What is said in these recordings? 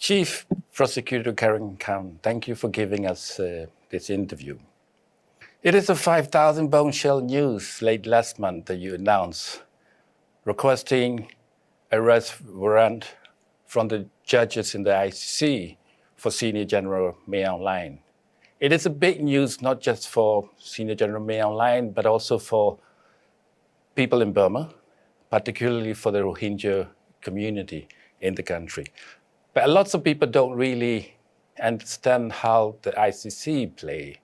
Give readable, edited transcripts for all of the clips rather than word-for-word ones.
Chief Prosecutor Karen Khan, thank you for giving us this interview. It is a 5,000 bombshell news late last month that you announced requesting arrest warrant from the judges in the ICC for Senior General May Online. It is a big news not just for Senior General May Online, but also for people in Burma, particularly for the Rohingya community in the country. But lots of people don't really understand how the ICC play,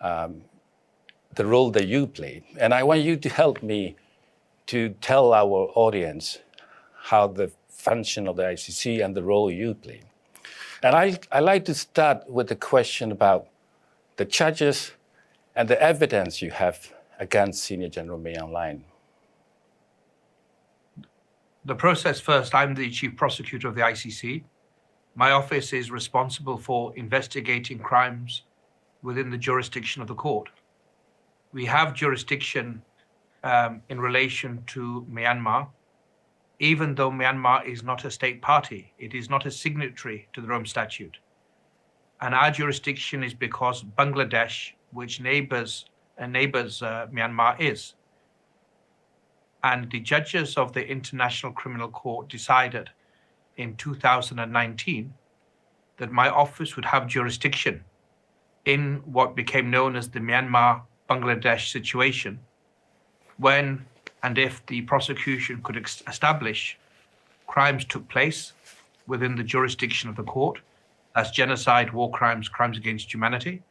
the role that you play. And I want you to help me to tell our audience how the function of the ICC and the role you play. And I like to start with a question about the charges and the evidence you have against Senior General May Online. The process first, I'm the Chief Prosecutor of the ICC. My office is responsible for investigating crimes within the jurisdiction of the court. We have jurisdiction in relation to Myanmar, even though Myanmar is not a state party. It is not a signatory to the Rome Statute. And our jurisdiction is because Bangladesh, which neighbors Myanmar, is. And the judges of the International Criminal Court decided in 2019 that my office would have jurisdiction in what became known as the Myanmar-Bangladesh situation, when and if the prosecution could establish crimes took place within the jurisdiction of the court, as genocide, war crimes, crimes against humanity,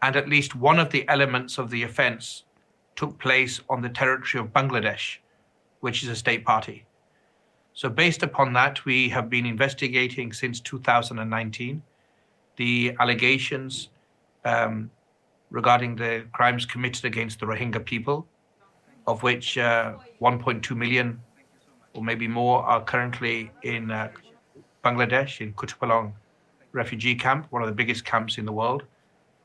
and at least one of the elements of the offense took place on the territory of Bangladesh, which is a state party. So based upon that, we have been investigating since 2019 the allegations regarding the crimes committed against the Rohingya people, of which 1.2 million or maybe more are currently in Bangladesh, in Kutupalong refugee camp, one of the biggest camps in the world.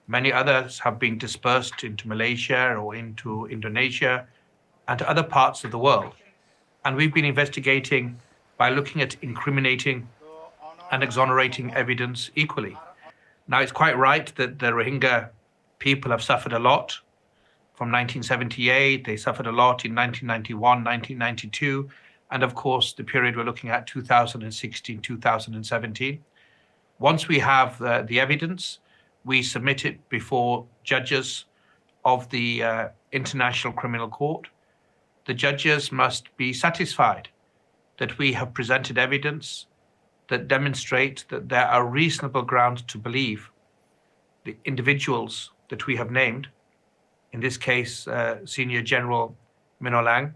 Many others have been dispersed into Malaysia or into Indonesia and to other parts of the world. And we've been investigating by looking at incriminating and exonerating evidence equally. Now, it's quite right that the Rohingya people have suffered a lot from 1978. They suffered a lot in 1991, 1992, and of course, the period we're looking at, 2016, 2017. Once we have the evidence, we submit it before judges of the International Criminal Court. The judges must be satisfied that we have presented evidence that demonstrate that there are reasonable grounds to believe the individuals that we have named, in this case, Senior General Min Aung Hlaing,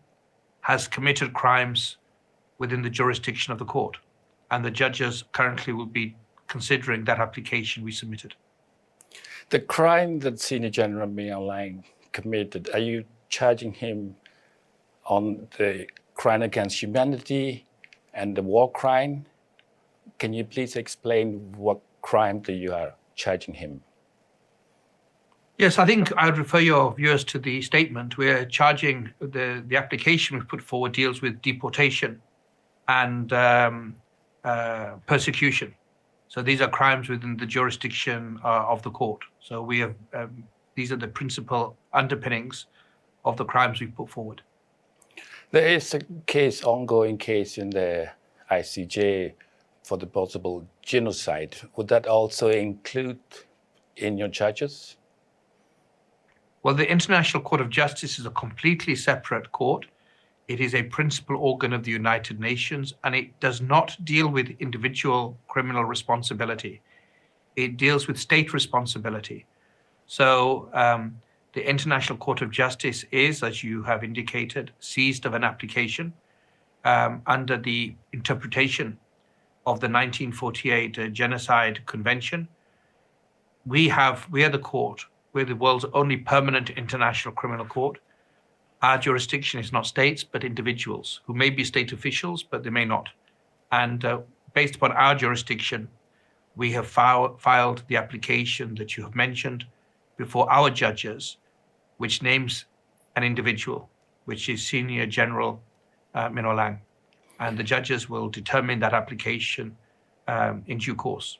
has committed crimes within the jurisdiction of the court. And the judges currently will be considering that application we submitted. The crime that Senior General Min Aung Hlaing committed, are you charging him on the crime against humanity and the war crime? Can you please explain what crime that you are charging him? Yes, I think I would refer your viewers to the statement. We're charging the application we've put forward deals with deportation and persecution. So these are crimes within the jurisdiction of the court. So we have these are the principal underpinnings of the crimes we've put forward. There is a ongoing case in the ICJ for the possible genocide. Would that also include in your charges? Well, the International Court of Justice is a completely separate court. It is a principal organ of the United Nations, and it does not deal with individual criminal responsibility. It deals with state responsibility. So the International Court of Justice is, as you have indicated, seized of an application under the interpretation of the 1948 Genocide Convention. We are the court. We're the world's only permanent international criminal court. Our jurisdiction is not states, but individuals who may be state officials, but they may not. And based upon our jurisdiction, we have filed the application that you have mentioned before our judges, which names an individual, which is Senior General Min Aung Hlaing. And the judges will determine that application in due course.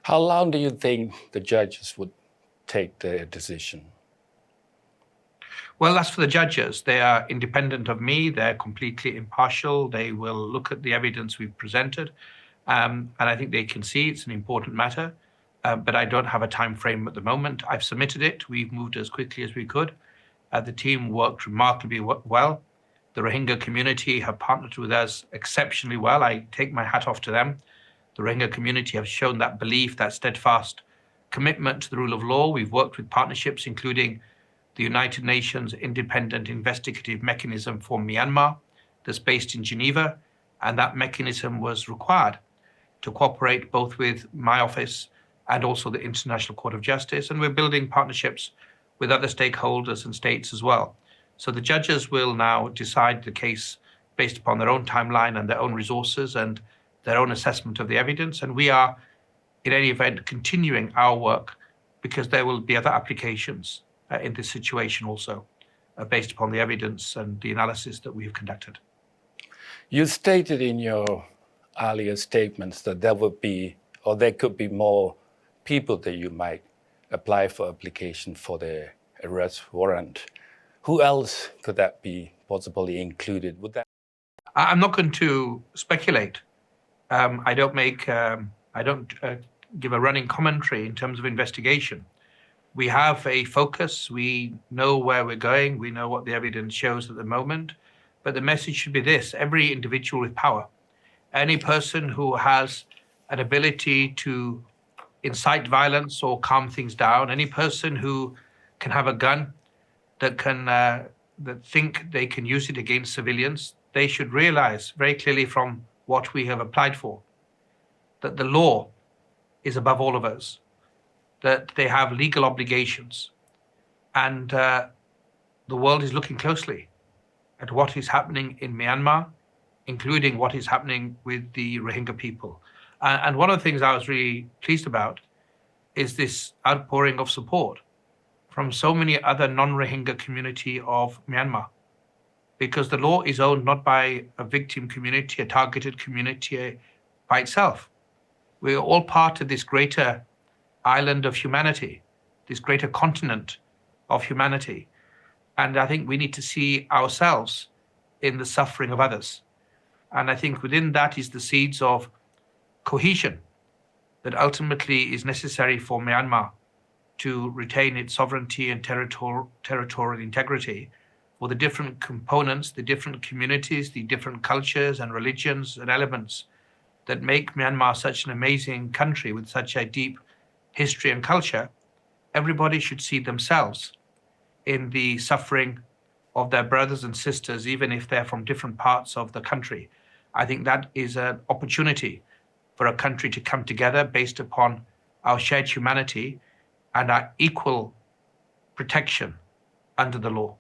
How long do you think the judges would take their decision? Well, as for the judges, they are independent of me. They're completely impartial. They will look at the evidence we've presented, and I think they can see it's an important matter. But I don't have a time frame at the moment. I've submitted it. We've moved as quickly as we could. The team worked remarkably well. The Rohingya community have partnered with us exceptionally well. I take my hat off to them. The Rohingya community have shown that belief, that steadfast commitment to the rule of law. We've worked with partnerships, including the United Nations Independent Investigative Mechanism for Myanmar that's based in Geneva. And that mechanism was required to cooperate both with my office and also the International Court of Justice. And we're building partnerships with other stakeholders and states as well. So the judges will now decide the case based upon their own timeline and their own resources and their own assessment of the evidence. And we are, in any event, continuing our work because there will be other applications in this situation also, based upon the evidence and the analysis that we have conducted. You stated in your earlier statements that there would be, or there could be more people that you might apply for application for the arrest warrant. Who else could that be possibly included? Would that? I'm not going to speculate. I don't give a running commentary in terms of investigation. We have a focus. We know where we're going. We know what the evidence shows at the moment. But the message should be this: every individual with power, any person who has an ability to incite violence or calm things down, any person who can have a gun that think they can use it against civilians, they should realize very clearly from what we have applied for that the law is above all of us, that they have legal obligations, and the world is looking closely at what is happening in Myanmar, including what is happening with the Rohingya people. And one of the things I was really pleased about is this outpouring of support from so many other non-Rohingya community of Myanmar, because the law is owned not by a victim community, a targeted community by itself. We are all part of this greater island of humanity, this greater continent of humanity. And I think we need to see ourselves in the suffering of others. And I think within that is the seeds of cohesion that ultimately is necessary for Myanmar to retain its sovereignty and territorial integrity, for the different components, the different communities, the different cultures and religions and elements that make Myanmar such an amazing country with such a deep history and culture. Everybody should see themselves in the suffering of their brothers and sisters, even if they're from different parts of the country. I think that is an opportunity for a country to come together based upon our shared humanity and our equal protection under the law.